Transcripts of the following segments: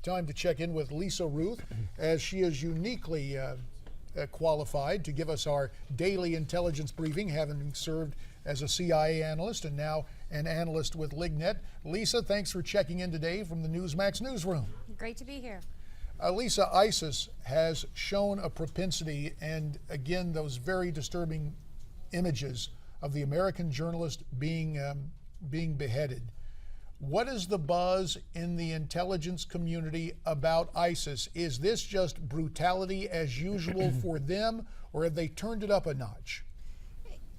Time to check in with Lisa Ruth, as she is uniquely qualified to give us our daily intelligence briefing, having served as a CIA analyst and now an analyst with LigNet. Lisa, thanks for checking in today from the Newsmax newsroom. Great to be here. Lisa, ISIS has shown a propensity, and again, those very disturbing images of the American journalist being beheaded. What is the buzz in the intelligence community about ISIS? Is this just brutality as usual for them, or have they turned it up a notch?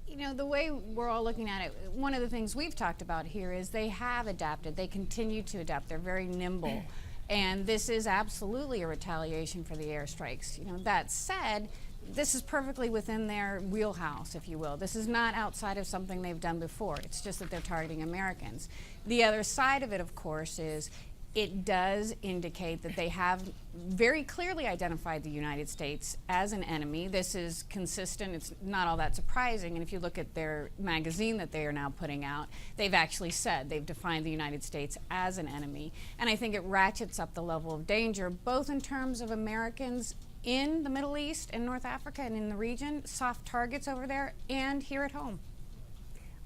You know, the way we're all looking at it, one of the things we've talked about here is they have adapted. They continue to adapt. They're very nimble. And this is absolutely a retaliation for the airstrikes. You know, that said, this is perfectly within their wheelhouse, if you will. This is not outside of something they've done before. It's just that they're targeting Americans. The other side of it, of course, is it does indicate that they have very clearly identified the United States as an enemy. This is consistent. It's not all that surprising. And if you look at their magazine that they are now putting out, they've actually said they've defined the United States as an enemy. And I think it ratchets up the level of danger, both in terms of Americans in the Middle East and North Africa and in the region, soft targets over there, and here at home.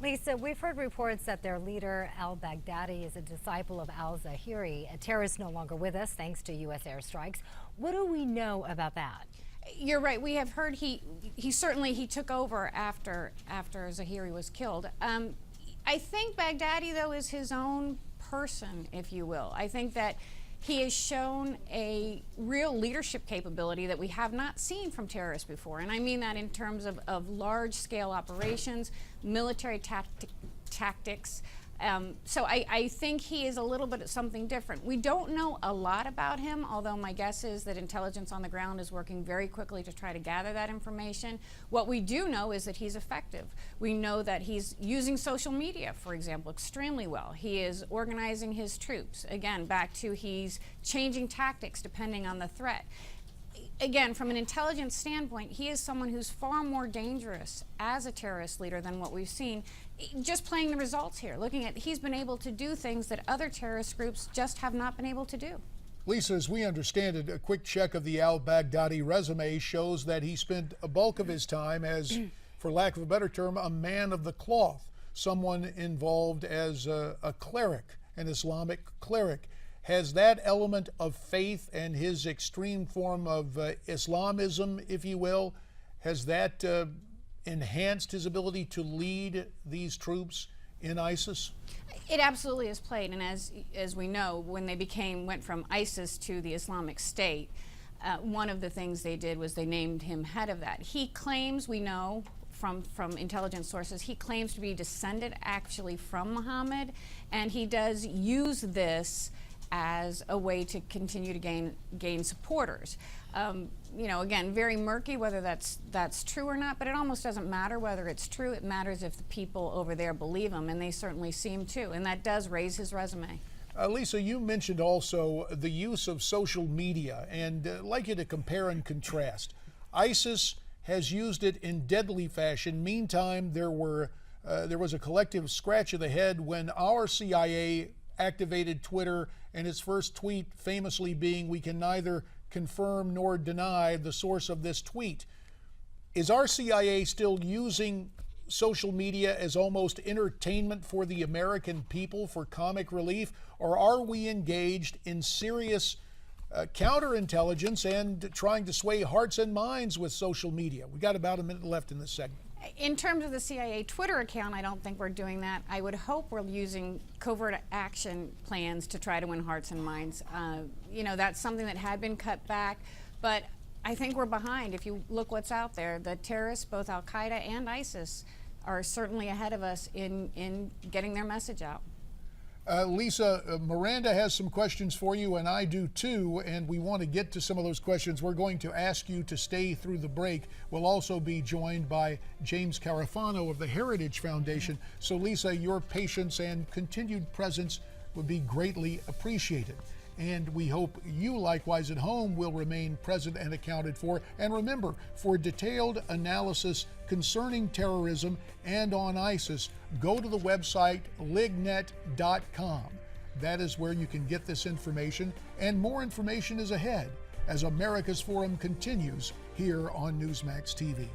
Lisa, we've heard reports that their leader, al-Baghdadi, is a disciple of al-Zawahiri, a terrorist no longer with us thanks to U.S. airstrikes. What do we know about that? You're right. We have heard he certainly took over after Zawahiri was killed. I think Baghdadi, though, is his own person, if you will. I think that he has shown a real leadership capability that we have not seen from terrorists before. And I mean that in terms of large-scale operations, military tactics. So I think he is a little bit of something different. We don't know a lot about him, although my guess is that intelligence on the ground is working very quickly to try to gather that information. What we do know is that he's effective. We know that he's using social media, for example, extremely well. He is organizing his troops. Again, back to he's changing tactics depending on the threat. Again, from an intelligence standpoint, he is someone who's far more dangerous as a terrorist leader than what we've seen. Just playing the results here, looking at, he's been able to do things that other terrorist groups just have not been able to do. Lisa, as we understand it, a quick check of the al-Baghdadi resume shows that he spent a bulk of his time as, for lack of a better term, a man of the cloth, someone involved as a cleric, an Islamic cleric. Has that element of faith and his extreme form of Islamism, if you will, has that enhanced his ability to lead these troops in ISIS? It absolutely has played, and as we know, when they went from ISIS to the Islamic State, one of the things they did was they named him head of that. He claims, we know from intelligence sources, he claims to be descended actually from Muhammad, and he does use this as a way to continue to gain supporters. You know, again, very murky whether that's true or not, but it almost doesn't matter whether it's true. It matters if the people over there believe him, and they certainly seem to, and that does raise his resume. Lisa, you mentioned also the use of social media, and I'd like you to compare and contrast. ISIS has used it in deadly fashion. Meantime, there was a collective scratch of the head when our CIA activated Twitter, and its first tweet famously being, "We can neither confirm nor deny the source of this tweet." Is our CIA still using social media as almost entertainment for the American people, for comic relief, or are we engaged in serious counterintelligence and trying to sway hearts and minds with social media? We got about a minute left in this segment. In terms of the CIA Twitter account, I don't think we're doing that. I would hope we're using covert action plans to try to win hearts and minds. You know, that's something that had been cut back, but I think we're behind. If you look what's out there, the terrorists, both Al-Qaeda and ISIS, are certainly ahead of us in getting their message out. Lisa, Miranda has some questions for you, and I do too, and we want to get to some of those questions. We're going to ask you to stay through the break. We'll also be joined by James Carafano of the Heritage Foundation. So Lisa, your patience and continued presence would be greatly appreciated. And we hope you likewise at home will remain present and accounted for. And remember, for detailed analysis concerning terrorism and on ISIS, go to the website lignet.com. That is where you can get this information, and more information is ahead as America's Forum continues here on Newsmax TV.